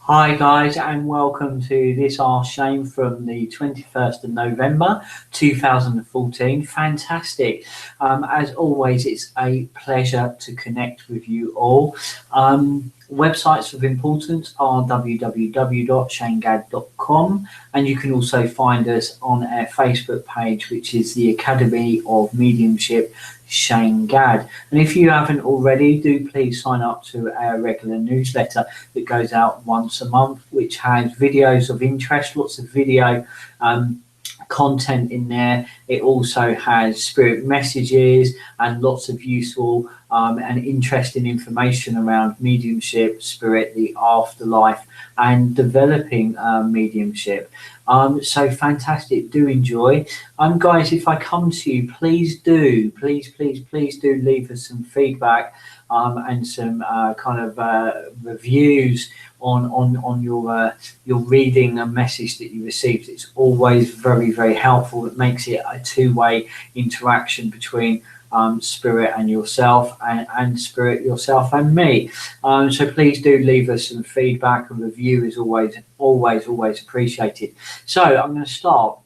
Hi guys, and welcome to this our Shame from the 21st of November 2014. Fantastic. As always, it's a pleasure to connect with you all. Websites of importance are www.shanegad.com, and you can also find us on our Facebook page, which is the Academy of Mediumship Shane Gad. And if you haven't already, do please sign up to our regular newsletter that goes out once a month, which has videos of interest, lots of video content in there. It also has spirit messages and lots of useful and interesting information around mediumship, spirit, the afterlife, and developing mediumship. So fantastic, do enjoy. Guys, if I come to you, please do leave us some feedback and some reviews on your reading and message that you received. It's always very helpful. It makes it a two-way interaction between spirit and yourself, and spirit, yourself, and me. So please do leave us some feedback. A review is always appreciated. So I'm going to start.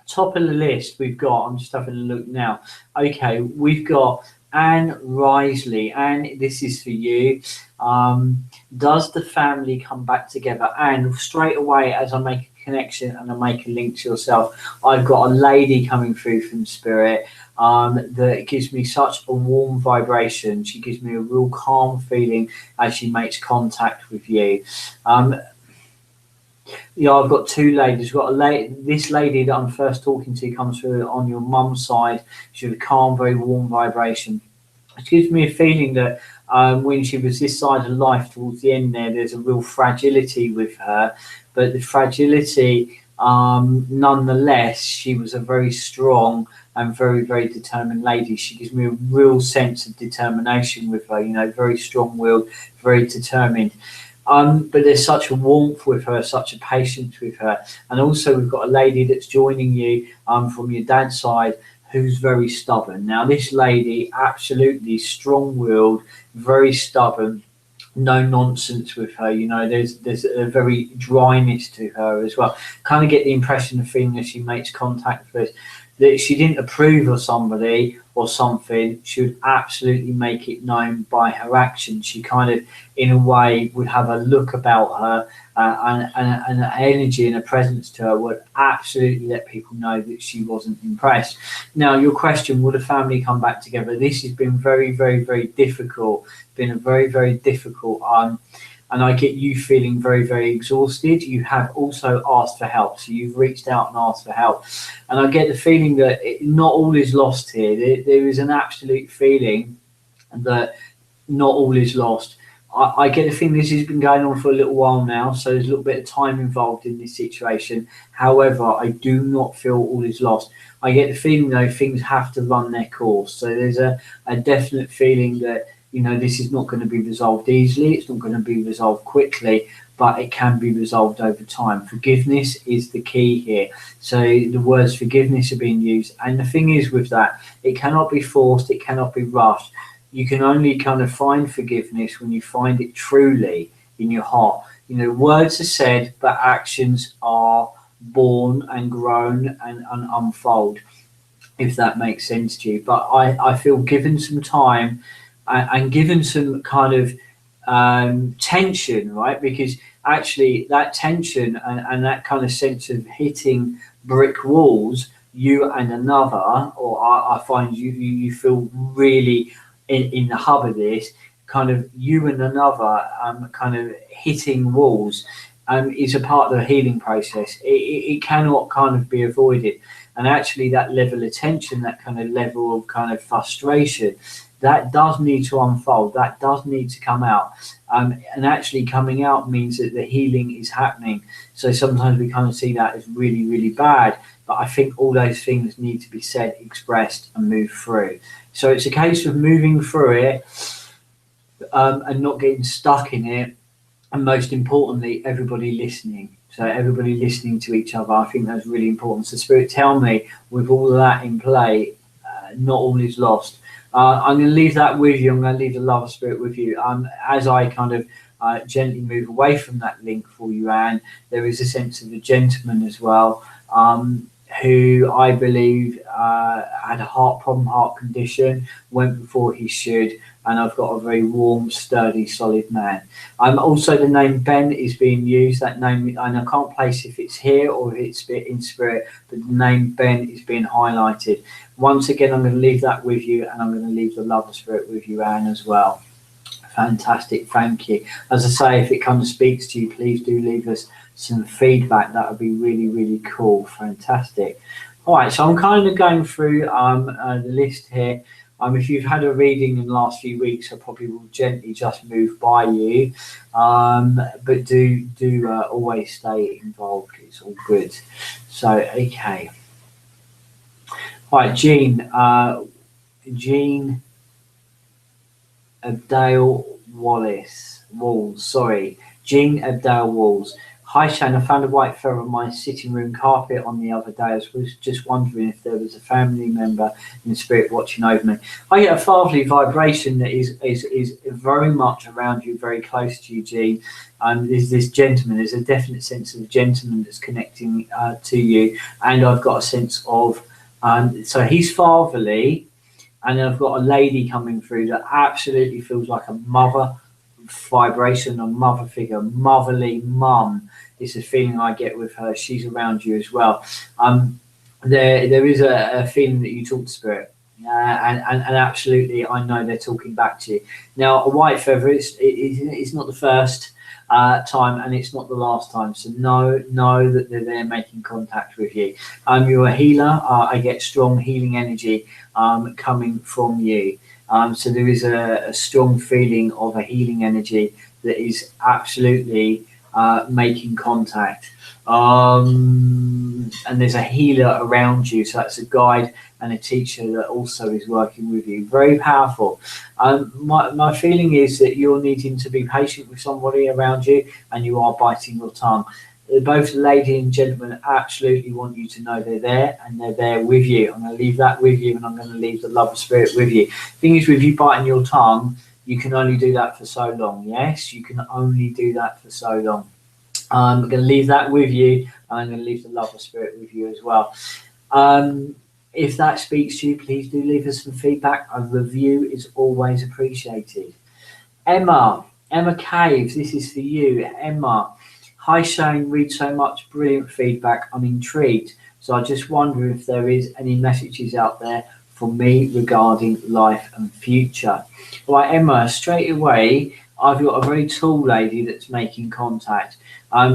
Top of the list we've got, I'm just having a look now. Okay, we've got Anne Risley. Anne, this is for you. Does the family come back together? And straight away, as I make a connection and I make a link to yourself, I've got a lady coming through from spirit that gives me such a warm vibration. She gives me a real calm feeling as she makes contact with you. Yeah, I've got two ladies. I've got this lady that I'm first talking to comes through on your mum's side. She has a calm, very warm vibration. It gives me a feeling that when she was this side of life towards the end there's a real fragility with her, but the fragility, nonetheless, she was a very strong and very determined lady. She gives me a real sense of determination with her, very strong-willed, very determined. But there's such a warmth with her, such a patience with her. And also we've got a lady that's joining you from your dad's side who's very stubborn. Now this lady, absolutely strong-willed, very stubborn, no nonsense with her. There's a very dryness to her as well. Kind of get the impression, the feeling as she makes contact with us, that she didn't approve of somebody or something, she would absolutely make it known by her actions. She kind of, in a way, would have a look about her and an energy and a presence to her would absolutely let people know that she wasn't impressed. Now, your question, will the family come back together? This has been very difficult. Been a very difficult and I get you feeling very exhausted. You have also asked for help, so you've reached out and asked for help, and I get the feeling that not all is lost here. There is an absolute feeling that not all is lost. I get the feeling this has been going on for a little while now, so there's a little bit of time involved in this situation. However, I do not feel all is lost. I get the feeling, though, things have to run their course. So there's a definite feeling that this is not going to be resolved easily. It's not going to be resolved quickly, but it can be resolved over time. Forgiveness is the key here. So the words forgiveness are being used. And the thing is with that, it cannot be forced. It cannot be rushed. You can only kind of find forgiveness when you find it truly in your heart. Words are said, but actions are born and grown and unfold, if that makes sense to you. But I feel given some time, and given some kind of tension, right? Because actually that tension and that kind of sense of hitting brick walls, you and another, or I find you feel really in the hub of this, kind of you and another kind of hitting walls is a part of the healing process. It cannot kind of be avoided. And actually that level of tension, that kind of level of kind of frustration, that does need to unfold, that does need to come out. And actually coming out means that the healing is happening. So sometimes we kind of see that as really bad, but I think all those things need to be said, expressed, and moved through. So it's a case of moving through it and not getting stuck in it. And most importantly, everybody listening. So everybody listening to each other, I think that's really important. So Spirit, tell me, with all of that in play, not all is lost. I'm going to leave that with you. I'm going to leave the love of spirit with you. As I kind of gently move away from that link for you, Anne. There is a sense of a gentleman as well, who I believe had a heart problem, heart condition, went before he should, and I've got a very warm, sturdy, solid man. Also, the name Ben is being used. That name, and I can't place if it's here or if it's in spirit, but the name Ben is being highlighted. Once again, I'm going to leave that with you, and I'm going to leave the love of spirit with you, Anne, as well. Fantastic, thank you. As I say, if it comes and speaks to you, please do leave us some feedback. That would be really, really cool. Fantastic. All right, so I'm kind of going through the list here. If you've had a reading in the last few weeks, I probably will gently just move by you, but do always stay involved. It's all good. So, okay. All right, Jean Abdale Walls. Sorry, Jean Abdale Walls. Hi Shane, I found a white feather on my sitting room carpet on the other day. I was just wondering if there was a family member in the spirit watching over me. I get a fatherly vibration that is very much around you, very close to you, Jean. There's this gentleman. There's a definite sense of a gentleman that's connecting to you, and I've got a sense of so he's fatherly, and I've got a lady coming through that absolutely feels like a mother vibration, a mother figure, motherly mum. It's a feeling I get with her. She's around you as well. There is a feeling that you talk to spirit, and absolutely, I know they're talking back to you. Now, a white feather it's not the first time, and it's not the last time. So know that they're there making contact with you. You're a healer. I get strong healing energy coming from you. So there is a strong feeling of a healing energy that is absolutely making contact. And there's a healer around you. So that's a guide and a teacher that also is working with you. Very powerful. My feeling is that you're needing to be patient with somebody around you, and you are biting your tongue. Both lady and gentleman absolutely want you to know they're there, and they're there with you. I'm going to leave that with you, and I'm going to leave the love of spirit with you. Thing is, with you biting your tongue, you can only do that for so long. Yes, you can only do that for so long. I'm going to leave that with you, and I'm going to leave the love of spirit with you as well. If that speaks to you, please do leave us some feedback. A review is always appreciated. Emma Caves, this is for you. Emma. Hi Shane, read so much brilliant feedback. I'm intrigued. So I just wonder if there is any messages out there for me regarding life and future. All right, Emma, straight away, I've got a very tall lady that's making contact.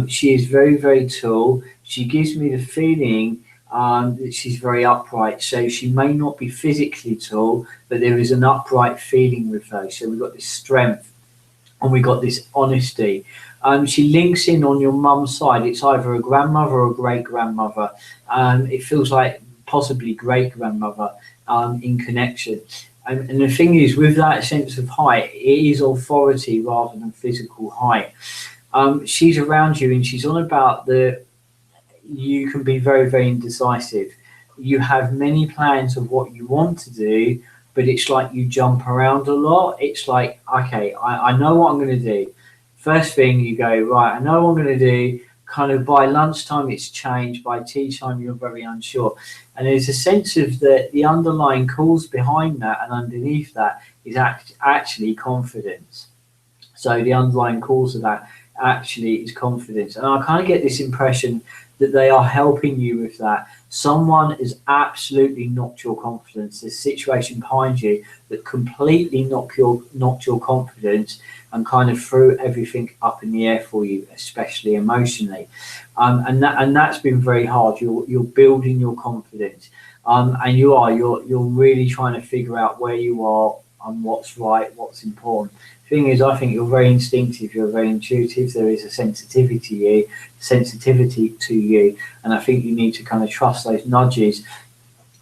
She is very, very tall. She gives me the feeling that she's very upright. So she may not be physically tall, but there is an upright feeling with her. So we've got this strength, and we've got this honesty. She links in on your mum's side. It's either a grandmother or a great-grandmother. It feels like possibly great-grandmother in connection. And the thing is, with that sense of height, it is authority rather than physical height. She's around you, and she's on about you can be very, very indecisive. You have many plans of what you want to do, but it's like you jump around a lot. It's like, okay, I know what I'm going to do. First thing you go, right, I know what I'm going to do. Kind of by lunchtime, it's changed. By tea time, you're very unsure. And there's a sense of the underlying cause behind that and underneath that is actually confidence. So the underlying cause of that actually is confidence. And I kind of get this impression that they are helping you with that. Someone has absolutely knocked your confidence. There's a situation behind you that completely knocked your confidence and kind of threw everything up in the air for you, especially emotionally. And that's been very hard. You're building your confidence, and you're really trying to figure out where you are and what's right, what's important. Thing is, I think you're very instinctive, you're very intuitive. There is a sensitivity to you, and I think you need to kind of trust those nudges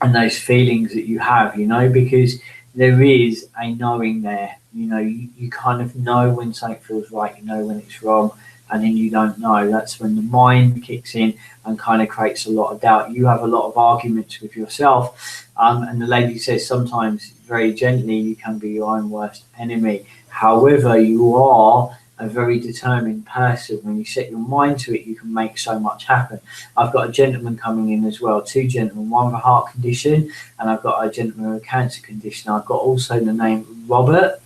and those feelings that you have, because there is a knowing there. You kind of know when something feels right, you know when it's wrong, and then you don't know. That's when the mind kicks in and kind of creates a lot of doubt. You have a lot of arguments with yourself, and the lady says sometimes very gently, you can be your own worst enemy. However, you are a very determined person. When you set your mind to it, you can make so much happen. I've got a gentleman coming in as well, two gentlemen, one with a heart condition, and I've got a gentleman with a cancer condition. I've got also the name Robert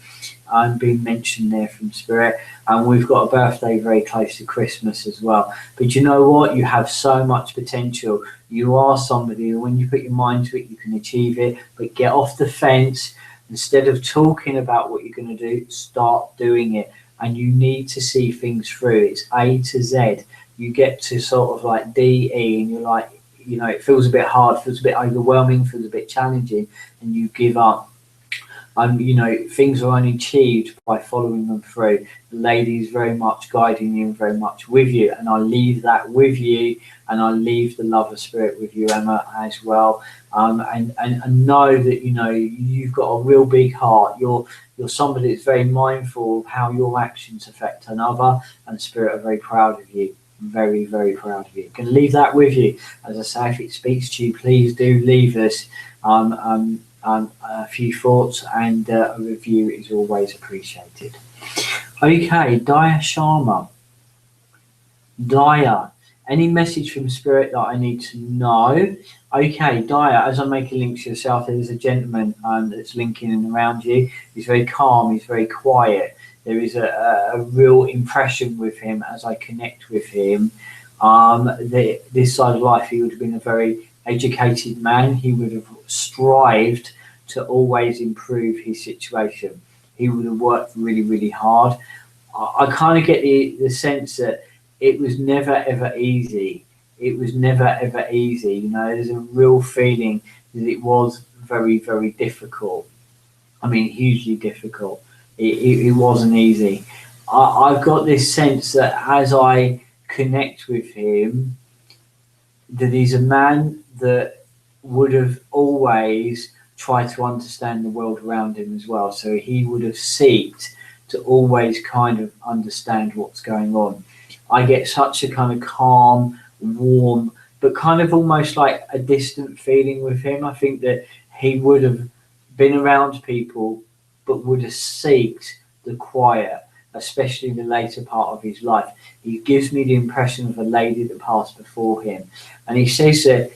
being mentioned there from Spirit, and we've got a birthday very close to Christmas as well. But you know what? You have so much potential. You are somebody who, when you put your mind to it, you can achieve it. But get off the fence. Instead of talking about what you're going to do, start doing it. And you need to see things through. It's A to Z. You get to sort of like D, E, and you're like, you know, it feels a bit hard, feels a bit overwhelming, feels a bit challenging, and you give up. You know, things are only achieved by following them through. The lady is very much guiding you and very much with you, and I leave that with you, and I leave the love of Spirit with you, Emma, as well. And know that, you know, you've got a real big heart. You're somebody that's very mindful of how your actions affect another, and Spirit are very proud of you. Very, very proud of you. Can leave that with you. As I say, if it speaks to you, please do leave us a few thoughts, and a review is always appreciated. Okay, Daya Sharma. Daya, any message from Spirit that I need to know? Okay, Daya, as I make a link to yourself, there's a gentleman that's linking in around you. He's very calm, he's very quiet. There is a real impression with him as I connect with him. This side of life, he would have been a very educated man. He would have strived to always improve his situation. He would have worked really, really hard. I kind of get the sense that it was never ever easy. It was never ever easy. You know, there's a real feeling that it was very, very difficult. I mean, hugely difficult. It wasn't easy. I've got this sense that as I connect with him, that he's a man that would have always tried to understand the world around him as well. So he would have sought to always kind of understand what's going on. I get such a kind of calm, warm, but kind of almost like a distant feeling with him. I think that he would have been around people, but would have sought the quiet, especially in the later part of his life. He gives me the impression of a lady that passed before him. And he says that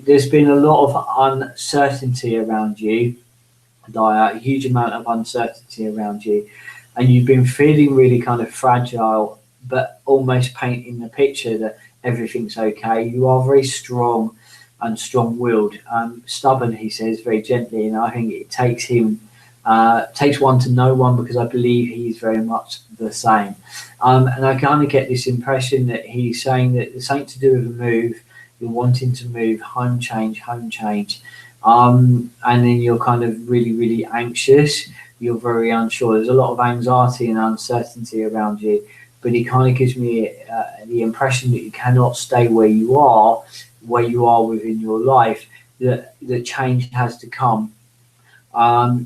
there's been a lot of uncertainty around you, Daya, a huge amount of uncertainty around you. And you've been feeling really kind of fragile, but almost painting the picture that everything's okay. You are very strong and strong-willed. Stubborn, he says, very gently. And I think it takes him takes one to know one, because I believe he's very much the same. And I kind of get this impression that he's saying that there's something to do with a move. You're wanting to move, home change. And then you're kind of really, really anxious. You're very unsure. There's a lot of anxiety and uncertainty around you. But he kind of gives me the impression that you cannot stay where you are within your life, that change has to come.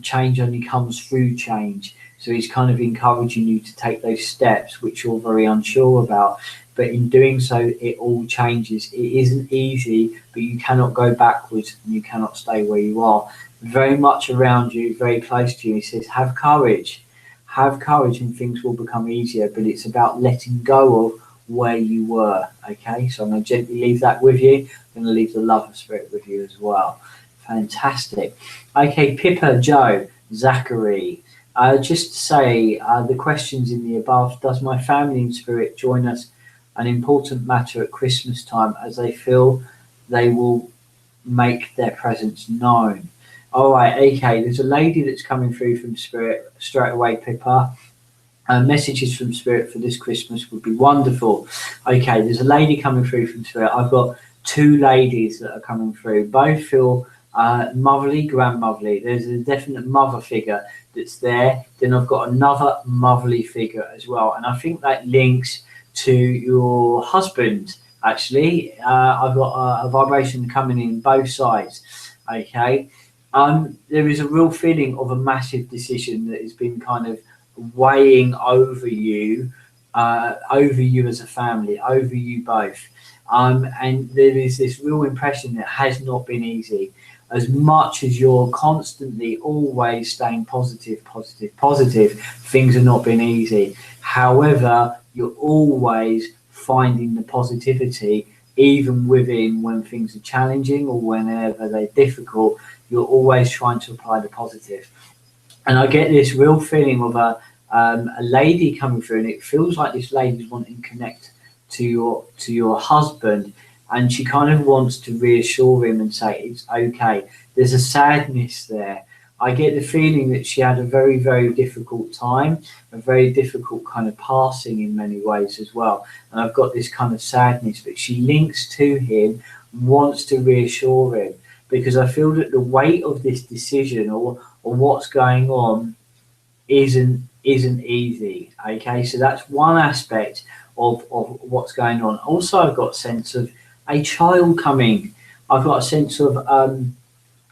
Change only comes through change. So he's kind of encouraging you to take those steps, which you're very unsure about. But in doing so, it all changes. It isn't easy, but you cannot go backwards and you cannot stay where you are. Very much around you, very close to you. He says, have courage. Have courage and things will become easier. But it's about letting go of where you were. Okay, so I'm going to gently leave that with you. I'm going to leave the love of Spirit with you as well. Fantastic. Okay, Pippa, Joe, Zachary. Just to say, the questions in the above, does my family in Spirit join us an important matter at Christmas time, as they feel they will make their presence known? All right, okay, there's a lady that's coming through from Spirit straight away, Pippa. Messages from Spirit for this Christmas would be wonderful. Okay, there's a lady coming through from Spirit. I've got two ladies that are coming through. Both feel motherly, grandmotherly. There's a definite mother figure that's there. Then I've got another motherly figure as well. And I think that links to your husband, actually. I've got a vibration coming in both sides. Okay. There is a real feeling of a massive decision that has been kind of weighing over you as a family, over you both. And there is this real impression that has not been easy. as much as you're constantly always staying positive, positive, positive, things are not been easy. However, you're always finding the positivity, even within when things are challenging or whenever they're difficult, you're always trying to apply the positive. And I get this real feeling of a lady coming through, and it feels like this lady's wanting to connect to your husband, and she kind of wants to reassure him and say it's okay. There's a sadness there. I get the feeling that she had a very, very difficult time, a very difficult kind of passing in many ways as well. And I've got this kind of sadness, but she links to him, wants to reassure him, because I feel that the weight of this decision or what's going on isn't easy. Okay, so that's one aspect of what's going on. Also, I've got a sense of a child coming. I've got a sense of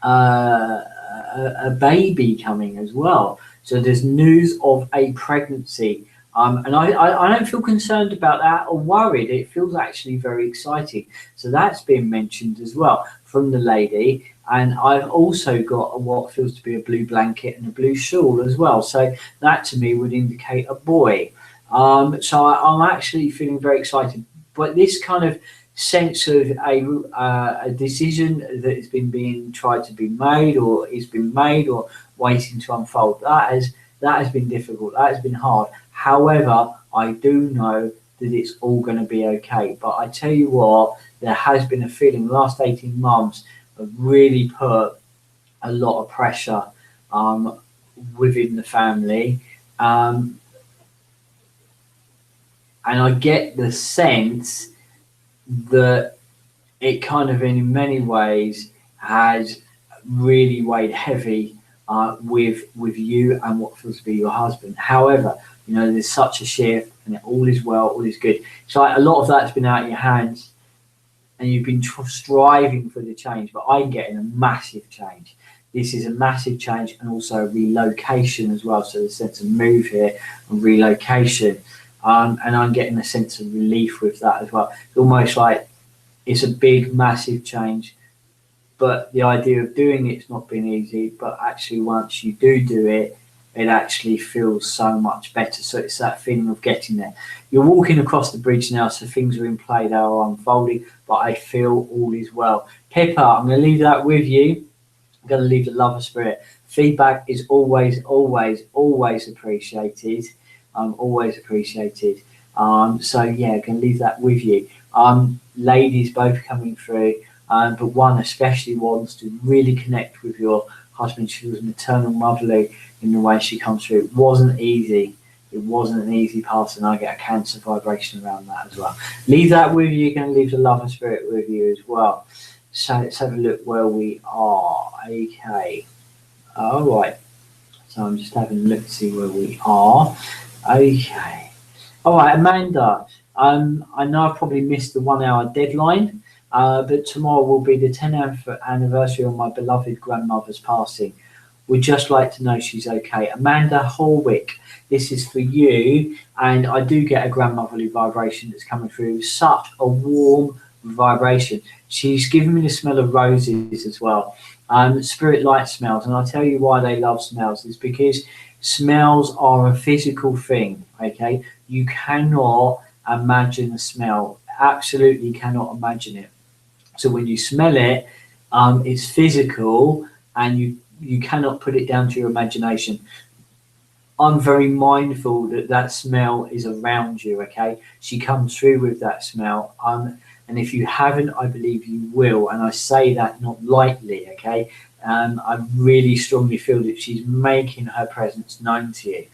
a baby coming as well. So there's news of a pregnancy. And I don't feel concerned about that or worried. It feels actually very exciting. So that's been mentioned as well from the lady. And I've also got what feels to be a blue blanket and a blue shawl as well. So that to me would indicate a boy. So I'm actually feeling very excited. But this kind of sense of a decision that has been being tried to be made or is being made or waiting to unfold, that has been difficult. That has been hard. However, I do know that it's all going to be okay. But I tell you what, there has been a feeling the last 18 months have really put a lot of pressure within the family. And I get the sense that it kind of in many ways has really weighed heavy with you and what feels to be your husband. However, you know, there's such a shift and all is well, all is good. So like, a lot of that's been out of your hands and you've been striving for the change, but I'm getting a massive change. This is a massive change and also a relocation as well. So the sense of move here and relocation. And I'm getting a sense of relief with that as well. It's almost like it's a big, massive change, but the idea of doing it's not been easy. But actually, once you do it, it actually feels so much better. So it's that feeling of getting there. You're walking across the bridge now, so things are in play, they are unfolding, but I feel all is well. Pippa, I'm going to leave that with you. I'm going to leave the love of spirit. Feedback is always, always, always appreciated. Always appreciated. So yeah, I can leave that with you. Ladies both coming through, but one especially wants to really connect with your husband. She was maternal, motherly in the way she comes through. It wasn't easy. It wasn't an easy pass, and I get a Cancer vibration around that as well. Leave that with you. You're going to leave the love and spirit with you as well. So let's have a look where we are. Okay. All right. So I'm just having a look to see where we are. Okay. All right, Amanda. I know I probably missed the 1 hour deadline, but tomorrow will be the 10th anniversary of my beloved grandmother's passing. We'd just like to know she's okay. Amanda Horwick, this is for you. And I do get a grandmotherly vibration that's coming through. Such a warm vibration. She's given me the smell of roses as well. Spirit light smells. And I'll tell you why they love smells. Is because smells are a physical thing, okay? You cannot imagine a smell. Absolutely cannot imagine it. So when you smell it, it's physical and you cannot put it down to your imagination. I'm very mindful that that smell is around you, okay? She comes through with that smell. And if you haven't, I believe you will. And I say that not lightly, okay? I really strongly feel that she's making her presence known to you.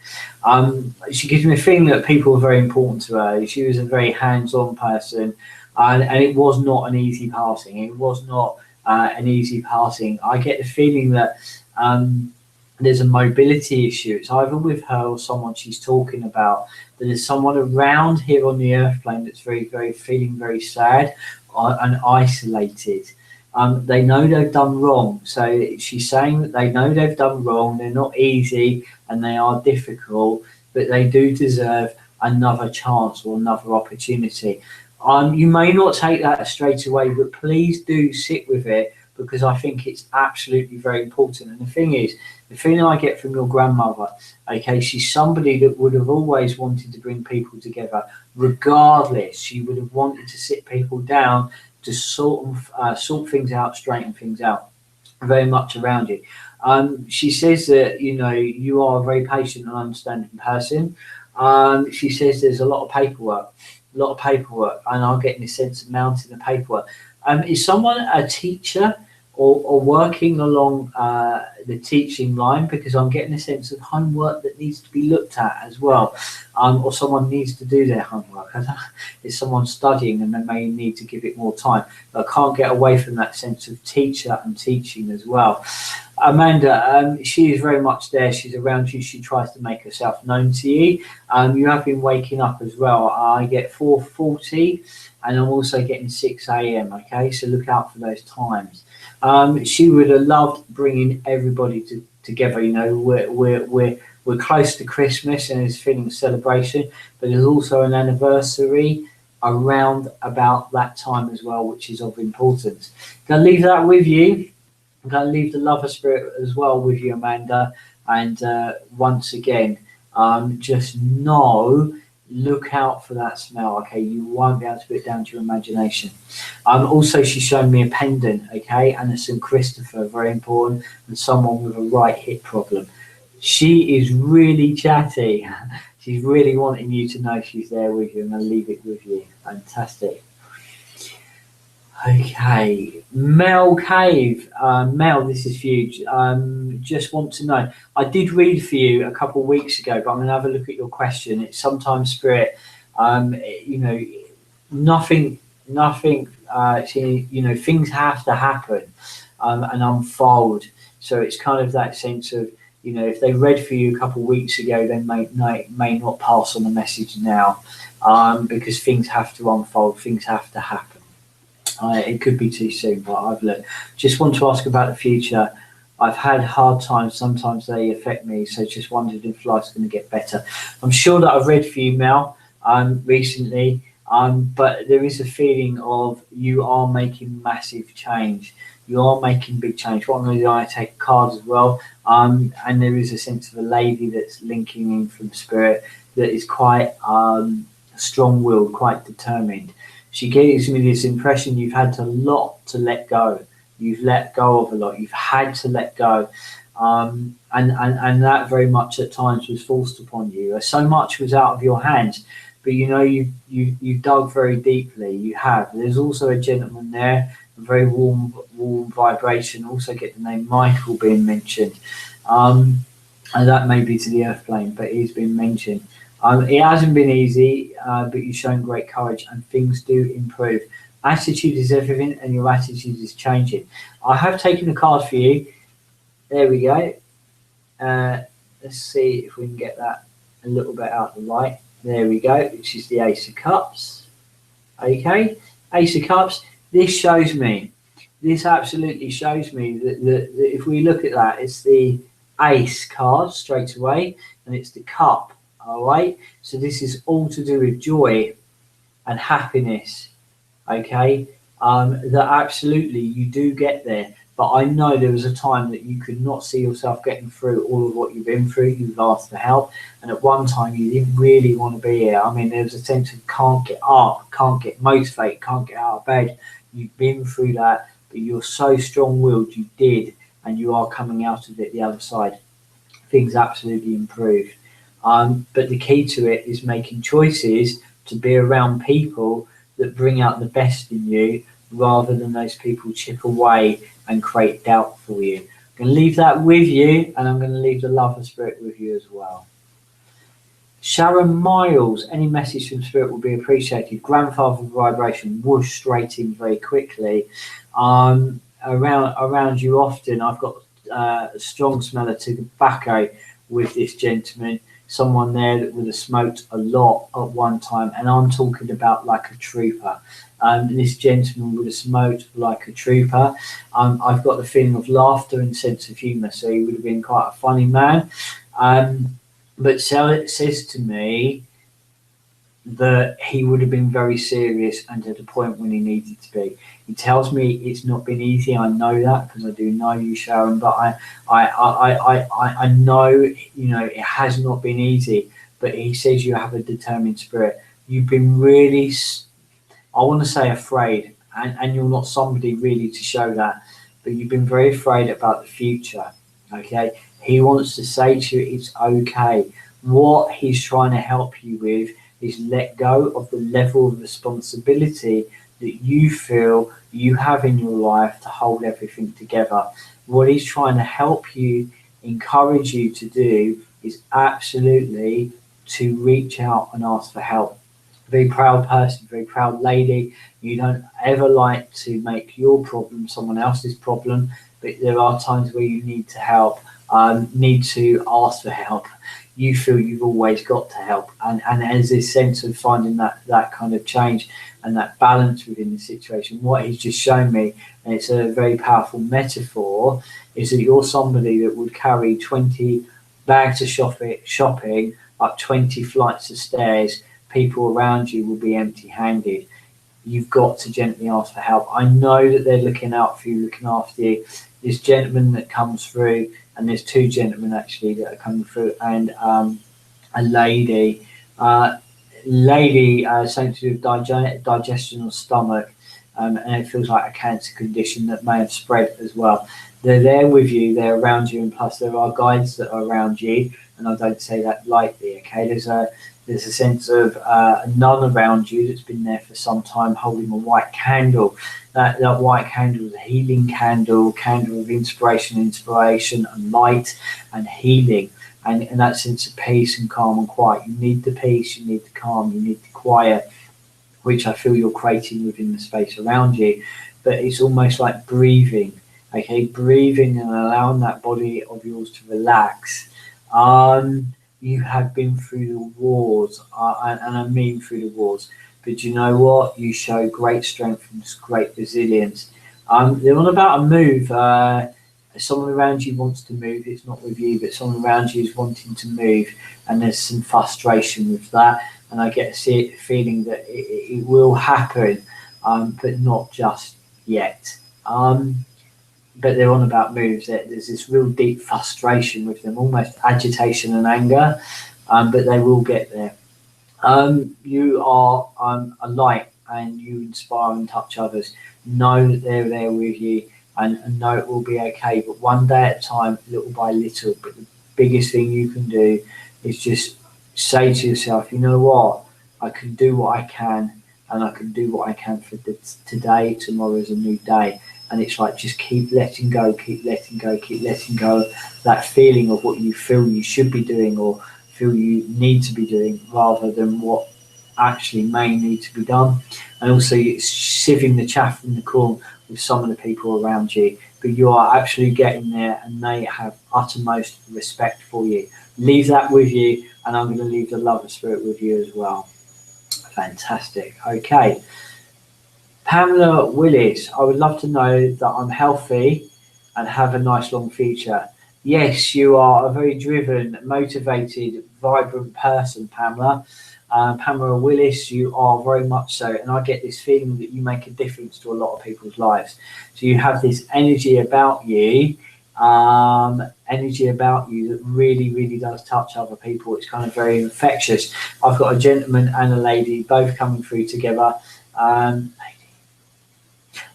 She gives me a feeling that people are very important to her. She was a very hands-on person, and it was not an easy passing. It was not an easy passing. I get the feeling that there's a mobility issue. It's either with her or someone she's talking about. That there's someone around here on the earth plane that's very, very feeling very sad and isolated. They know they've done wrong. So she's saying that they know they've done wrong. They're not easy and they are difficult, but they do deserve another chance or another opportunity. You may not take that straight away, but please do sit with it because I think it's absolutely very important. And the thing is, the feeling I get from your grandmother, okay, she's somebody that would have always wanted to bring people together, regardless. She would have wanted to sit people down to sort things out, straighten things out, very much around you. She says that, you know, you are a very patient and understanding person. She says there's a lot of paperwork, and I'm getting this sense of mounting the paperwork. Is someone a teacher or working along the teaching line? Because I'm getting a sense of homework that needs to be looked at as well, or someone needs to do their homework. I don't know, is someone studying and they may need to give it more time? But I can't get away from that sense of teacher and teaching as well. Amanda, she is very much there. She's around you. She tries to make herself known to you. You have been waking up as well. I get 4:40, and I'm also getting 6 a.m. Okay, so look out for those times. She would have loved bringing everybody together. You know, we're close to Christmas and there's feeling of celebration, but there's also an anniversary around about that time as well, which is of importance. Gonna leave that with you. I'm going to leave the lover spirit as well with you, Amanda. And once again, just know, look out for that smell, okay? You won't be able to put it down to your imagination. Also, she's shown me a pendant, okay? And a St. Christopher, very important, and someone with a right hip problem. She is really chatty. She's really wanting you to know she's there with you, and I'll leave it with you. Fantastic. Okay, Mel Cave. Mel, this is huge. Just want to know. I did read for you a couple of weeks ago, but I'm going to have a look at your question. It's sometimes spirit. You know, nothing. You know, things have to happen and unfold. So it's kind of that sense of, you know, if they read for you a couple of weeks ago, they may not pass on the message now, because things have to unfold. Things have to happen. It could be too soon, but I've learned. Just want to ask about the future. I've had hard times. Sometimes they affect me, so just wondered if life's going to get better. I'm sure that I've read for you, Mel, recently, but there is a feeling of you are making massive change. You are making big change. What I'm going to do, I take a card as well, and there is a sense of a lady that's linking in from spirit that is quite strong-willed, quite determined. She gives me this impression you've had a lot to let go. You've let go of a lot. You've had to let go. And that very much at times was forced upon you. So much was out of your hands. But, you know, you dug very deeply. You have. There's also a gentleman there, a very warm vibration. Also get the name Michael being mentioned. And that may be to the earth plane, but he's been mentioned. It hasn't been easy, but you've shown great courage and things do improve. Attitude is everything and your attitude is changing. I have taken a card for you. There we go. Let's see if we can get that a little bit out of the light. There we go, which is the Ace of Cups. Okay, Ace of Cups. This absolutely shows me that if we look at that, it's the Ace card straight away, and it's the Cup. All right, so this is all to do with joy and happiness. Okay, that absolutely you do get there, but I know there was a time that you could not see yourself getting through all of what you've been through. You've asked for help, and at one time you didn't really want to be here. I mean, there was a sense of can't get up, can't get motivated, can't get out of bed. You've been through that, but you're so strong-willed. You did, and you are coming out of it the other side. Things absolutely improved. But the key to it is making choices to be around people that bring out the best in you rather than those people chip away and create doubt for you. I'm going to leave that with you, and I'm going to leave the love and spirit with you as well. Sharon Miles, any message from spirit will be appreciated. Grandfather vibration, whoosh straight in very quickly. Around you often, I've got a strong smell of tobacco with this gentleman. Someone there that would have smoked a lot at one time, and I'm talking about like a trooper. This gentleman would have smoked like a trooper. I've got the feeling of laughter and sense of humour, so he would have been quite a funny man. But so it says to me, that he would have been very serious and at a point when he needed to be. He tells me it's not been easy. I know that because I do know you, Sharon. But I know, it has not been easy. But he says you have a determined spirit. You've been really, I want to say, afraid, and you're not somebody really to show that. But you've been very afraid about the future. Okay, he wants to say to you, it's okay. What he's trying to help you with is let go of the level of responsibility that you feel you have in your life to hold everything together. What he's trying to help you, encourage you to do is absolutely to reach out and ask for help. Very proud person, very proud lady. You don't ever like to make your problem someone else's problem, but there are times where you need to help, need to ask for help. You feel you've always got to help, and there's this sense of finding that kind of change and that balance within the situation. What he's just shown me, and it's a very powerful metaphor, is that you're somebody that would carry 20 bags of shopping up 20 flights of stairs. People around you will be empty-handed. You've got to gently ask for help. I know that they're looking out for you, looking after you. This gentleman that comes through, and there's two gentlemen actually that are coming through, and a lady, something to do with digestion or stomach, and it feels like a cancer condition that may have spread as well. They're there with you, they're around you, and plus there are guides that are around you, and I don't say that lightly. Okay, there's a sense of a nun around you that's been there for some time holding a white candle. That white candle is a healing candle of inspiration and light and healing. And that sense of peace and calm and quiet. You need the peace, you need the calm, you need the quiet, which I feel you're creating within the space around you. But it's almost like breathing, okay? Breathing and allowing that body of yours to relax. You have been through the wars, and I mean through the wars. But you know what? You show great strength and great resilience. They're on about a move. Someone around you wants to move. It's not with you, but someone around you is wanting to move, and there's some frustration with that. And I get a feeling that it will happen, but not just yet. But they're on about moves. There's this real deep frustration with them, almost agitation and anger, but they will get there. You are a light, and you inspire and touch others. Know that they're there with you, and know it will be okay. But one day at a time, little by little. But the biggest thing you can do is just say to yourself, you know what? I can do what I can, and I can do what I can for today. Tomorrow is a new day. And it's like, just keep letting go, keep letting go, keep letting go. That feeling of what you feel you should be doing or feel you need to be doing, rather than what actually may need to be done. And also, it's sieving the chaff from the corn with some of the people around you. But you are actually getting there, and they have uttermost respect for you. Leave that with you, and I'm going to leave the love of spirit with you as well. Fantastic. Okay. Pamela Willis, I would love to know that I'm healthy and have a nice long future. Yes, you are a very driven, motivated, vibrant person, Pamela. Pamela Willis, you are very much so. And I get this feeling that you make a difference to a lot of people's lives. So you have this energy about you that really, really does touch other people. It's kind of very infectious. I've got a gentleman and a lady both coming through together.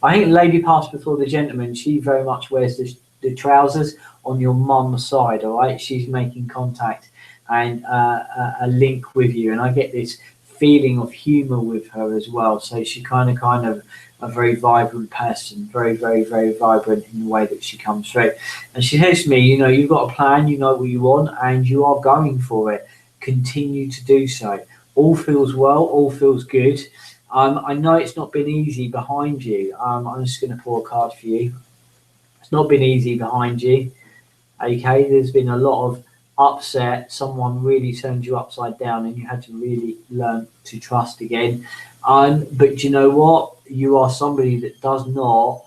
I think the lady passed before the gentleman. She very much wears the trousers on your mum's side, all right? She's making contact and a link with you. And I get this feeling of humour with her as well. So she kind of a very vibrant person, very, very, very vibrant in the way that she comes through. And she says to me, you know, you've got a plan, you know what you want, and you are going for it. Continue to do so. All feels well, all feels good. I know it's not been easy behind you. I'm just going to pull a card for you. It's not been easy behind you. Okay, there's been a lot of upset. Someone really turned you upside down, and you had to really learn to trust again. But you know what? You are somebody that does not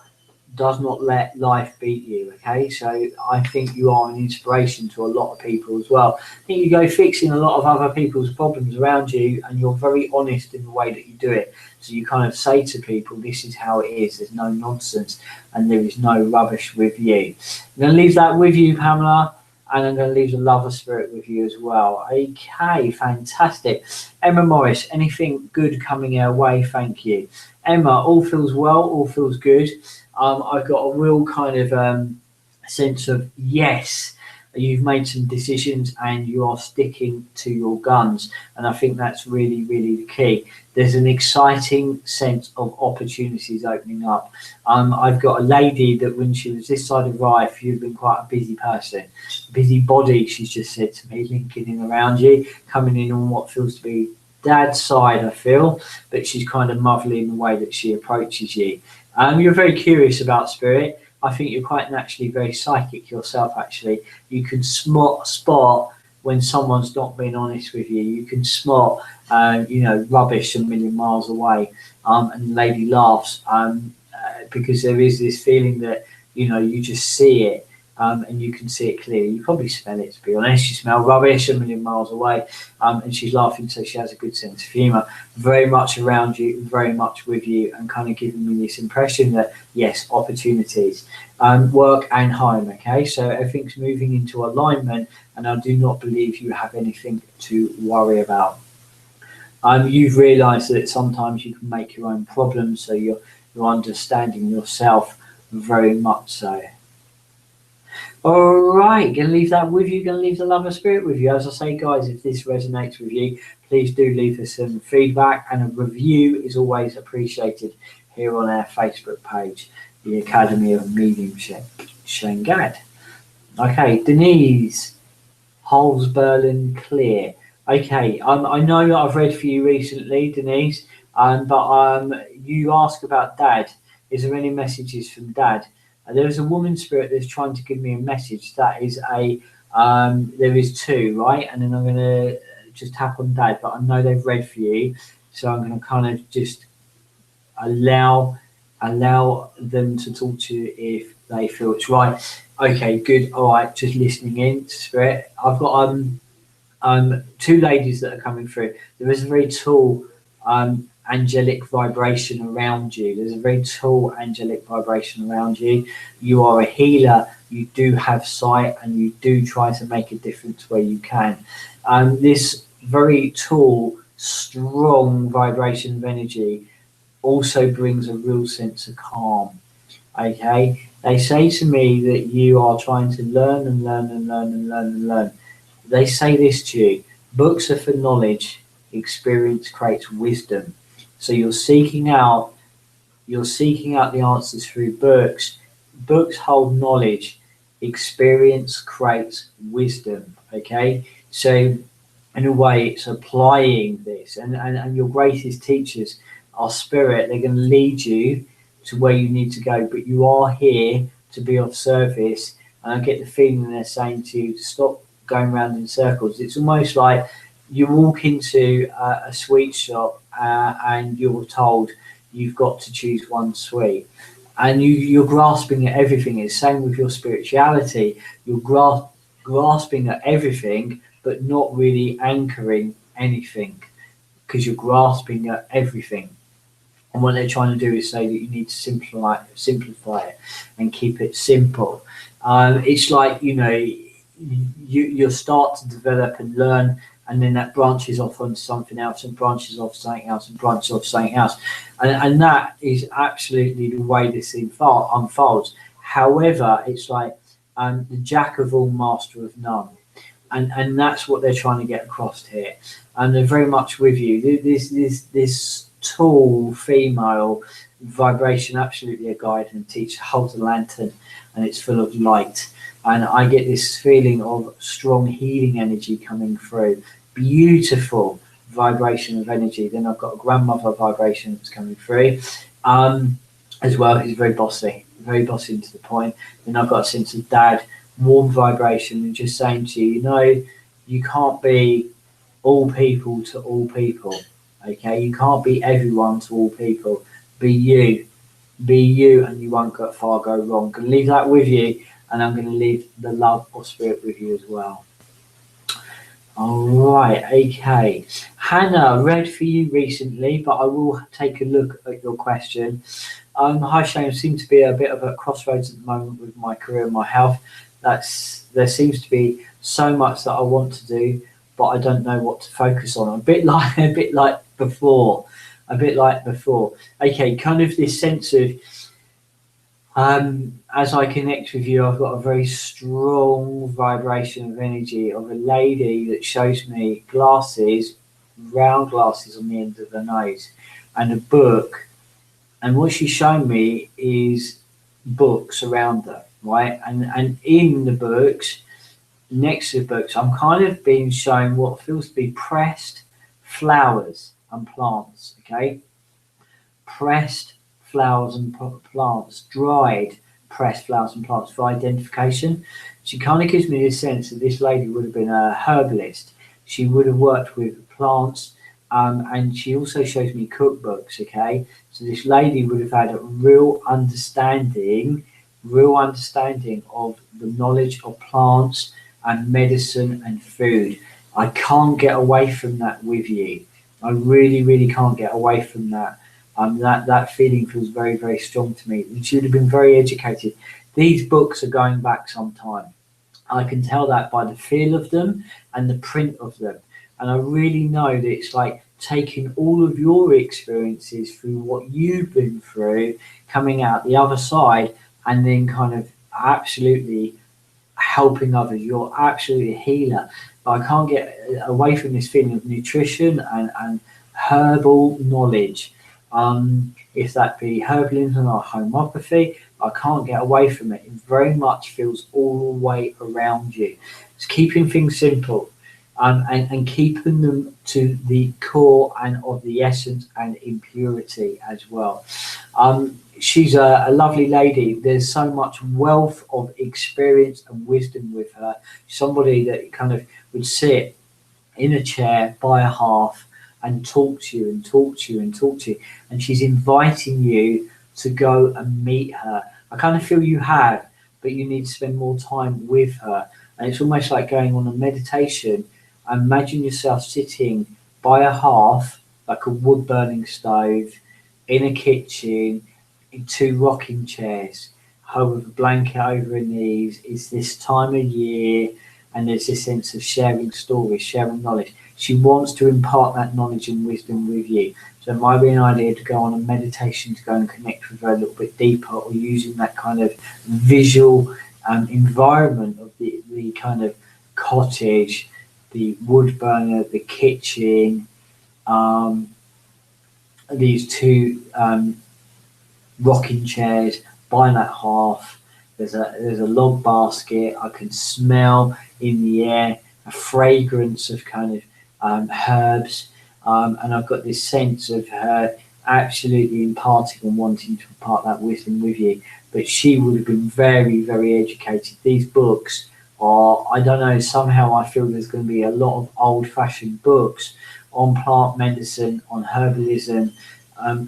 does not let life beat you. Okay, so I think you are an inspiration to a lot of people as well. I think you go fixing a lot of other people's problems around you, and you're very honest in the way that you do it. So you kind of say to people, this is how it is, there's no nonsense and there is no rubbish with you. I'm going to leave that with you, Pamela, and I'm going to leave the lover spirit with you as well. Okay, fantastic. Emma Morris, anything good coming our way? Thank you. Emma, all feels well, all feels good. I've got a real kind of sense of yes, you've made some decisions and you are sticking to your guns. And I think that's really, really the key. There's an exciting sense of opportunities opening up. I've got a lady that when she was this side of life, you've been quite a busy person, busy body, she's just said to me, linking in around you, coming in on what feels to be dad's side, I feel, but she's kind of motherly in the way that she approaches you. You're very curious about spirit. I think you're quite naturally very psychic yourself, actually. You can spot when someone's not being honest with you. You can spot, rubbish a million miles away. And the lady laughs because there is this feeling that, you just see it. And you can see it clearly. You probably smell it, to be honest. You smell rubbish a million miles away, and she's laughing, so she has a good sense of humour. Very much around you, very much with you, and kind of giving me this impression that, yes, opportunities, work and home, okay? So everything's moving into alignment, and I do not believe you have anything to worry about. You've realised that sometimes you can make your own problems, so you're understanding yourself very much so. All right, gonna leave that with you, gonna leave the lover spirit with you. As I say, guys, if this resonates with you, please do leave us some feedback, and a review is always appreciated here on our Facebook page, the Academy of Mediumship, Shane Gadd. Okay, Denise, Holsberlin Clear. Okay, I know that I've read for you recently, Denise, but you ask about Dad. Is there any messages from Dad? There is a woman spirit that's trying to give me a message. That is there is two, right? And then I'm going to just tap on Dad, but I know they've read for you. So I'm going to kind of just allow them to talk to you if they feel it's right. Okay, good. All right, just listening in to spirit. I've got two ladies that are coming through. There is a very tall angelic vibration around you. There's a very tall angelic vibration around you. You are a healer. You do have sight, and you do try to make a difference where you can. This very tall, strong vibration of energy also brings a real sense of calm. Okay, they say to me that you are trying to learn and learn and learn and learn and learn. They say this to you: books are for knowledge, experience creates wisdom. So you're seeking out the answers through books. Books hold knowledge, experience creates wisdom. Okay, so in a way it's applying this, and your greatest teachers are spirit. They're going to lead you to where you need to go, but you are here to be of service. And I get the feeling they're saying to you to stop going around in circles. It's almost like you walk into a sweet shop and you're told you've got to choose one sweet, and you're grasping at everything. It's the same with your spirituality. You're grasping at everything, but not really anchoring anything, because you're grasping at everything. And what they're trying to do is say that you need to simplify it and keep it simple. It's like, you start to develop and learn, and then that branches off onto something else, and branches off something else, and branches off something else. And that is absolutely the way this thing unfolds. However, it's like the jack of all, master of none. And that's what they're trying to get across here. And they're very much with you. This tall female vibration, absolutely a guide and teacher, holds a lantern, and it's full of light. And I get this feeling of strong healing energy coming through. Beautiful vibration of energy. Then I've got a grandmother vibration that's coming through as well. He's very bossy and to the point. Then I've got a sense of Dad, warm vibration, and just saying to you, you can't be all people to all people. Okay, you can't be everyone to all people. Be you. Be you, and you won't go far go wrong. I'm going to leave that with you, and I'm going to leave the love of spirit with you as well. All right, okay. Hannah, read for you recently, but I will take a look at your question. Hi Shane, seems to be a bit of a crossroads at the moment with my career and my health. There seems to be so much that I want to do, but I don't know what to focus on. A bit like before, Okay, kind of this sense of as I connect with you, I've got a very strong vibration of energy of a lady that shows me glasses, round glasses on the end of her nose, and a book. And what she's shown me is books around her, right? And in the books, next to the books, I'm kind of being shown what feels to be pressed flowers and plants, okay? Pressed flowers and plants, dried pressed flowers and plants for identification. She kind of gives me this sense that this lady would have been a herbalist. She would have worked with plants, and she also shows me cookbooks. Okay, so this lady would have had a real understanding of the knowledge of plants and medicine and food. I can't get away from that with you. I really, really can't get away from that. That feeling feels very, very strong to me. And she would have been very educated. These books are going back some time. I can tell that by the feel of them and the print of them. And I really know that it's like taking all of your experiences through what you've been through, coming out the other side, and then kind of absolutely helping others. You're absolutely a healer. But I can't get away from this feeling of nutrition and herbal knowledge. If that be herbalism or homeopathy, I can't get away from it. It very much feels all the way around you. It's keeping things simple, and keeping them to the core and of the essence and impurity as well. She's a lovely lady. There's so much wealth of experience and wisdom with her. Somebody that kind of would sit in a chair by a hearth and talk to you and talk to you and talk to you. And she's inviting you to go and meet her. I kind of feel you have, but you need to spend more time with her. And it's almost like going on a meditation. Imagine yourself sitting by a hearth, like a wood burning stove, in a kitchen, in two rocking chairs, her with a blanket over her knees. It's this time of year, and there's this sense of sharing stories, sharing knowledge. She wants to impart that knowledge and wisdom with you. So it might be an idea to go on a meditation to go and connect with her a little bit deeper, or using that kind of visual environment of the kind of cottage, the wood burner, the kitchen, these two rocking chairs by that hearth. There's a log basket. I can smell in the air a fragrance of kind of herbs, and I've got this sense of her absolutely imparting and wanting to impart that wisdom with you. But she would have been very, very educated. These books are, I don't know, somehow I feel there's going to be a lot of old-fashioned books on plant medicine, on herbalism,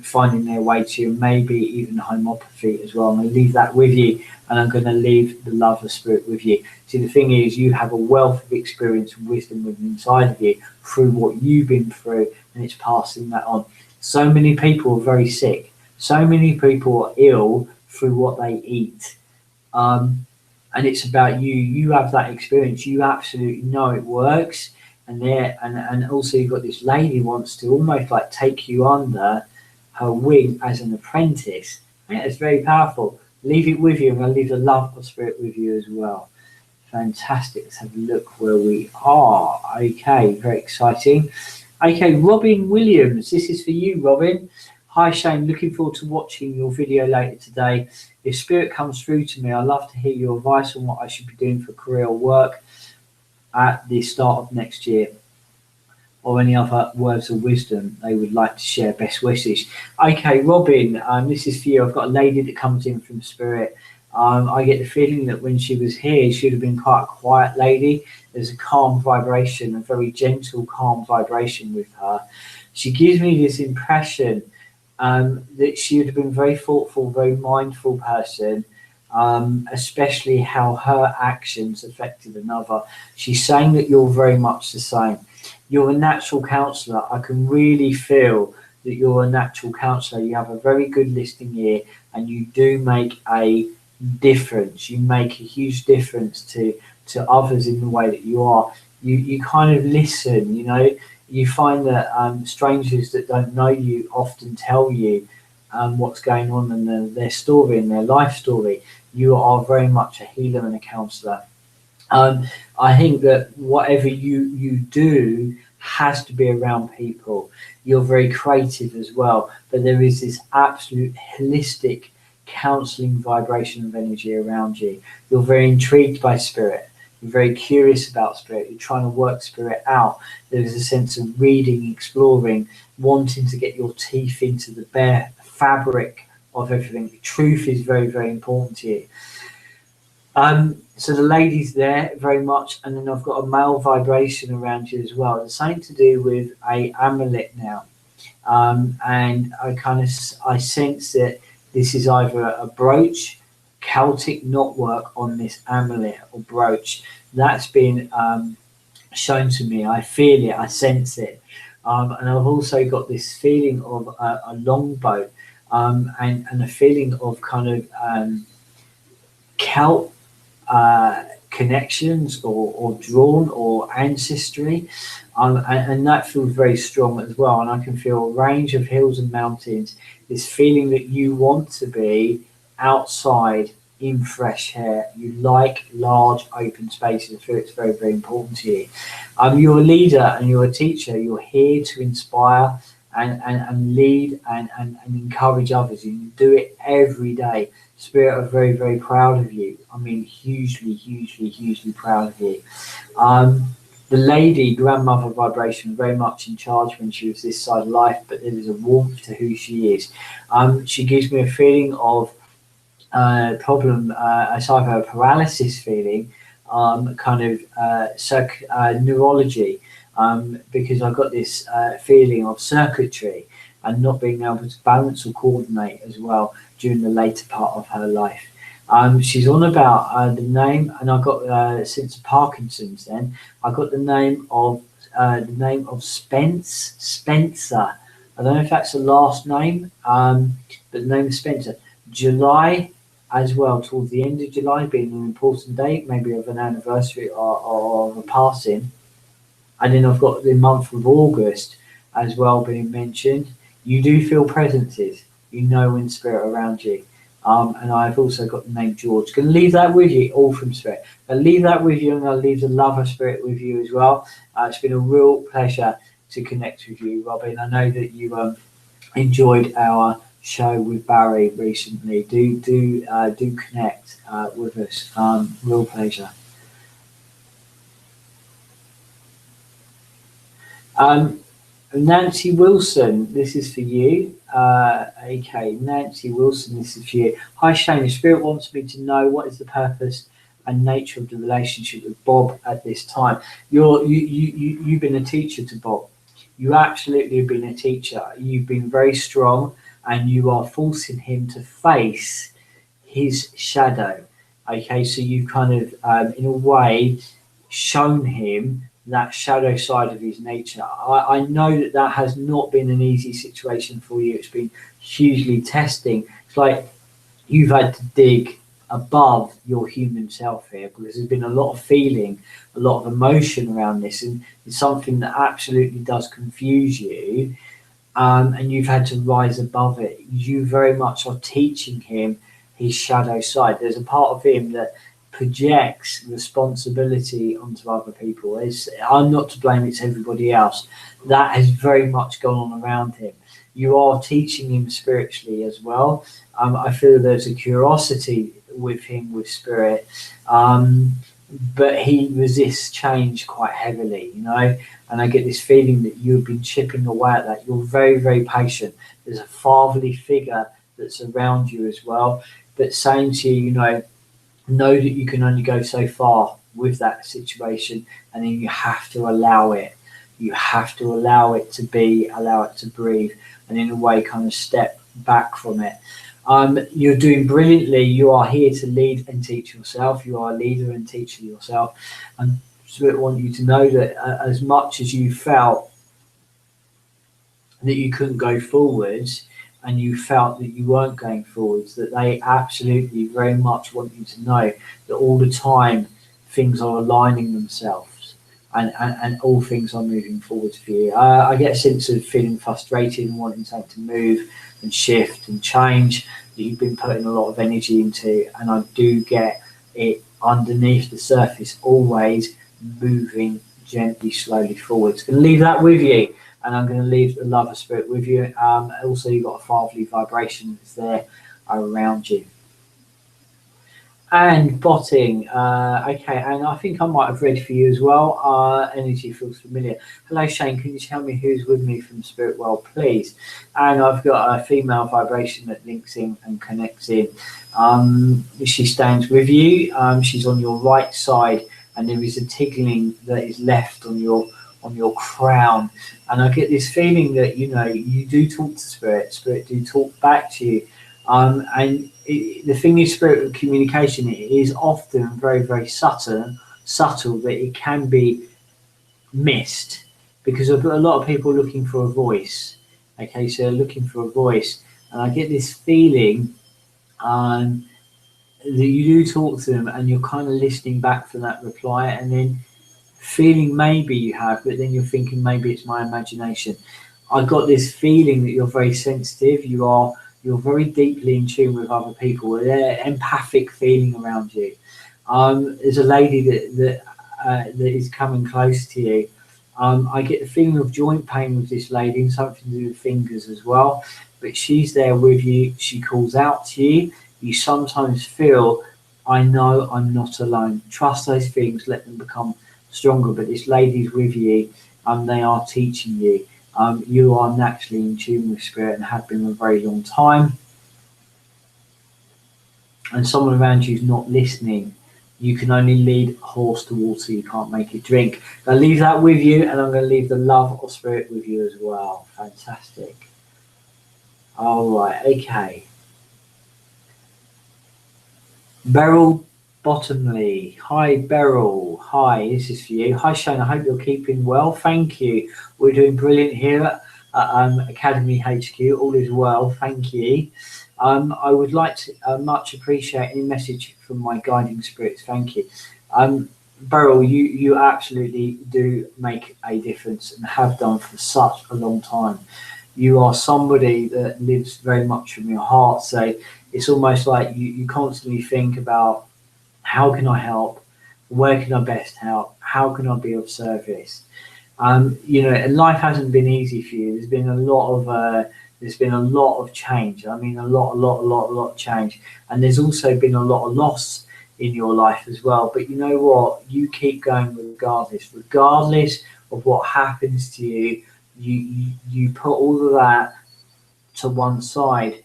finding their way to you, maybe even homeopathy as well. I'm going to leave that with you, and I'm going to leave the love of spirit with you. See, the thing is, you have a wealth of experience and wisdom within inside of you through what you've been through, and it's passing that on. So many people are very sick. So many people are ill through what they eat. And it's about you. You have that experience. You absolutely know it works. And also you've got this lady wants to almost like take you under her wing as an apprentice. I think it's very powerful. Leave it with you. I'm going to leave the love of spirit with you as well. Fantastic. Let's have a look where we are. Okay, very exciting. Okay, Robin Williams. This is for you, Robin. Hi, Shane. Looking forward to watching your video later today. If spirit comes through to me, I'd love to hear your advice on what I should be doing for career or work at the start of next year, or any other words of wisdom they would like to share. Best wishes. Okay, Robin, this is for you. I've got a lady that comes in from spirit. I get the feeling that when she was here, she would have been quite a quiet lady. There's a calm vibration, a very gentle, calm vibration with her. She gives me this impression that she would have been a very thoughtful, very mindful person, especially how her actions affected another. She's saying that you're very much the same. You're a natural counsellor. I can really feel that you're a natural counsellor. You have a very good listening ear, and you do make a difference. You make a huge difference to others in the way that you are. You kind of listen, you know. You find that strangers that don't know you often tell you what's going on in their story and their life story. You are very much a healer and a counsellor. I think that whatever you do has to be around people. You're very creative as well, but there is this absolute holistic counseling vibration of energy around you. You're very intrigued by spirit. You're very curious about spirit. You're trying to work spirit out. There's a sense of reading, exploring, wanting to get your teeth into the bare fabric of everything. Truth is very, very important to you. So the lady's there very much, and then I've got a male vibration around you as well. The same to do with a amulet now, and I sense that this is either a brooch, Celtic knotwork on this amulet or brooch that's been shown to me. I feel it, I sense it, and I've also got this feeling of a longboat, and a feeling of kind of Celt connections or drawn or ancestry, and that feels very strong as well. And I can feel a range of hills and mountains, this feeling that you want to be outside in fresh air. You like large open spaces. I feel it's very, very important to you. You're a leader and you're a teacher. You're here to inspire and lead and encourage others. You do it every day. Spirit are very, very proud of you. I mean, hugely, hugely, hugely proud of you. The lady, grandmother vibration, very much in charge when she was this side of life, but there is a warmth to who she is. She gives me a feeling of problem, it's either a paralysis feeling, kind of neurology, because I've got this feeling of circuitry and not being able to balance or coordinate as well during the later part of her life. She's on about the name, and I got since Parkinson's. Then I got the name of Spencer. I don't know if that's the last name, but the name is Spencer. July as well, towards the end of July being an important date, maybe of an anniversary or of a passing. And then I've got the month of August as well being mentioned. You do feel presences. You know in spirit around you. And I've also got the name George. Going to leave that with you, all from spirit. I'll leave that with you, and I'll leave the love of spirit with you as well. It's been a real pleasure to connect with you, Robin. I know that you enjoyed our show with Barry recently. Do connect with us. Real pleasure. Nancy Wilson, this is for you. Okay, Nancy Wilson, this is for you. Hi Shane, the spirit wants me to know what is the purpose and nature of the relationship with Bob at this time. You've been a teacher to Bob. You absolutely have been a teacher. You've been very strong, and you are forcing him to face his shadow. Okay, so you've kind of, in a way, shown him that shadow side of his nature. I know that has not been an easy situation for you. It's been hugely testing. It's like you've had to dig above your human self here, because there's been a lot of feeling, a lot of emotion around this, and it's something that absolutely does confuse you, and you've had to rise above it. You very much are teaching him his shadow side. There's a part of him that projects responsibility onto other people. I'm not to blame, it's everybody else. That has very much gone on around him. You are teaching him spiritually as well. I feel there's a curiosity with him, with spirit, but he resists change quite heavily, you know, and I get this feeling that you've been chipping away at that. You're very, very patient. There's a fatherly figure that's around you as well, but saying to you, know that you can only go so far with that situation, and then you have to allow it. You have to allow it to be, allow it to breathe, and in a way kind of step back from it. You're doing brilliantly. You are here to lead and teach yourself. You are a leader and teacher yourself. And so I want you to know that as much as you felt that you couldn't go forwards and you felt that you weren't going forwards, that they absolutely very much want you to know that all the time things are aligning themselves and all things are moving forwards for you. I get a sense of feeling frustrated and wanting something to move and shift and change that you've been putting a lot of energy into, and I do get it underneath the surface, always moving gently, slowly forwards. Going to leave that with you, and I'm going to leave the love of spirit with you. Also, you've got a fatherly vibration that's there around you. And botting, okay, and I think I might have read for you as well. Energy feels familiar. Hello, Shane. Can you tell me who's with me from Spirit World, please? And I've got a female vibration that links in and connects in. She stands with you. She's on your right side, and there is a tickling that is left on your crown. And I get this feeling that you do talk to spirit. Spirit do talk back to you. And the thing is, spirit communication, it is often very, very subtle that it can be missed, because I've got a lot of people looking for a voice. Okay, so they're looking for a voice, and I get this feeling that you do talk to them, and you're kind of listening back for that reply, and then feeling maybe you have, but then you're thinking maybe it's my imagination. I got this feeling that you're very sensitive. You're very deeply in tune with other people. There's empathic feeling around you. There's a lady that is coming close to you. I get the feeling of joint pain with this lady, and something to do with fingers as well. But she's there with you. She calls out to you. You sometimes feel, I know I'm not alone. Trust those things. Let them become stronger. But this lady's with you, and they are teaching you. You are naturally in tune with spirit and have been for a very long time. And someone around you is not listening. You can only lead a horse to water, you can't make it drink. I'll leave that with you, and I'm going to leave the love of spirit with you as well. Fantastic. All right, okay. Beryl Bottomley. Hi, Beryl. Hi, this is for you. Hi, Shane. I hope you're keeping well. Thank you. We're doing brilliant here at Academy HQ. All is well. Thank you. I would like to much appreciate any message from my guiding spirits. Thank you. Beryl, you absolutely do make a difference and have done for such a long time. You are somebody that lives very much from your heart. So it's almost like you constantly think about, how can I help? Where can I best help? How can I be of service? And life hasn't been easy for you. There's been a lot of change. I mean, a lot change. And there's also been a lot of loss in your life as well. But you know what? You keep going regardless of what happens to you. You put all of that to one side,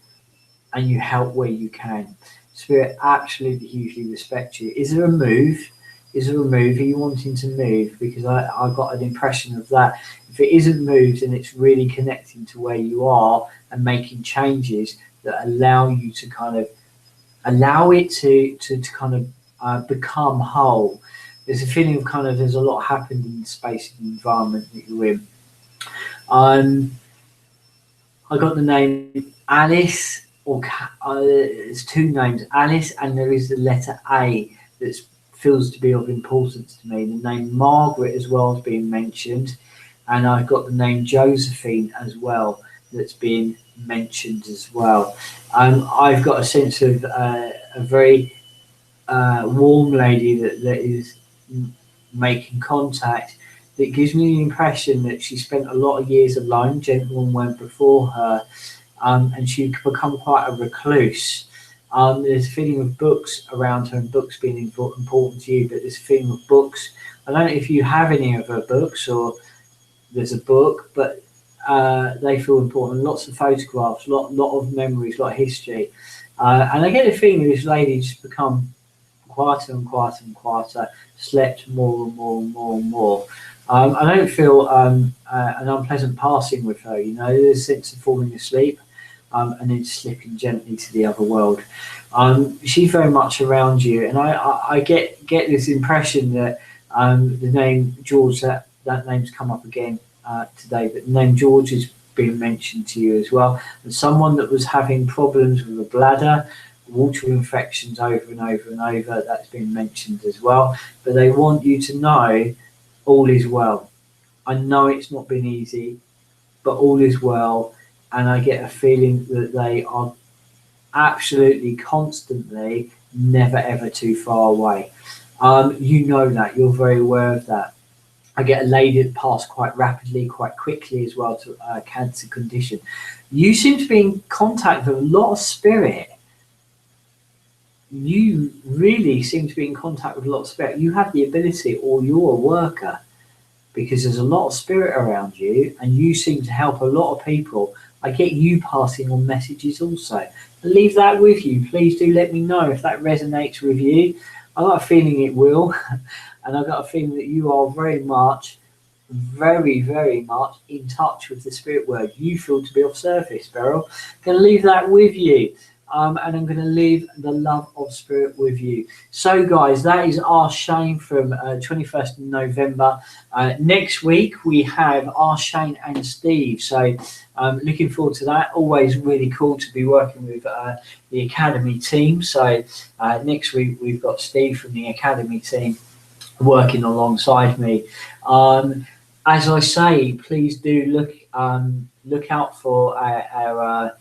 and you help where you can. Spirit absolutely hugely respect you. Is there a move? Are you wanting to move? Because I got an impression of that. If it isn't moved, and it's really connecting to where you are and making changes that allow you to kind of allow it to kind of become whole. There's a feeling of kind of there's a lot happened in the space and environment that you're in. I got the name Alice. There's two names, Alice, and there is the letter A that feels to be of importance to me. The name Margaret as well has been mentioned, and I've got the name Josephine as well that's been mentioned as well. I've got a sense of a very warm lady that is making contact, that gives me the impression that she spent a lot of years alone. Gentlemen went before her. And she could become quite a recluse. There's a feeling of books around her, and books being important to you, but there's a feeling of books. I don't know if you have any of her books, or there's a book, but they feel important. Lots of photographs, lot of memories, lot of history. And I get the feeling this lady just become quieter and quieter and quieter, slept more and more and more and more. I don't feel an unpleasant passing with her. You know, there's a sense of falling asleep and then slipping gently to the other world. She's very much around you, and I get this impression that the name George, that name's come up again today, but the name George has been mentioned to you as well, and someone that was having problems with the bladder, water infections over and over and over, that's been mentioned as well. But they want you to know all is well. I know it's not been easy, but all is well, and I get a feeling that they are absolutely constantly never ever too far away. You know that, you're very aware of that. I get a lady that passed quite rapidly, quite quickly as well, to a cancer condition. You seem to be in contact with a lot of spirit. You really seem to be in contact with a lot of spirit. You have the ability, or you're a worker, because there's a lot of spirit around you and you seem to help a lot of people. I get you passing on messages also. Leave that with you. Please do let me know if that resonates with you. I've got a feeling it will. And I've got a feeling that you are very much in touch with the spirit world. You feel to be of service, Beryl. Going to leave that with you. And I'm going to leave the love of spirit with you. So, guys, that is our Shane from 21st of November. Next week, we have our Shane and Steve. So, looking forward to that. Always really cool to be working with the Academy team. So, next week, we've got Steve from the Academy team working alongside me. As I say, please do look out for our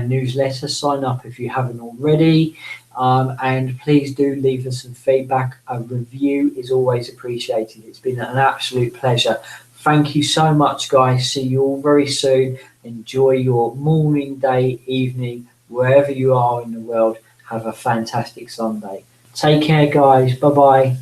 newsletter. Sign up if you haven't already, and please do leave us some feedback. A review is always appreciated. It's been an absolute pleasure. Thank you so much, guys. See you all very soon. Enjoy your morning, day, evening, wherever you are in the world. Have a fantastic Sunday. Take care, guys. Bye bye.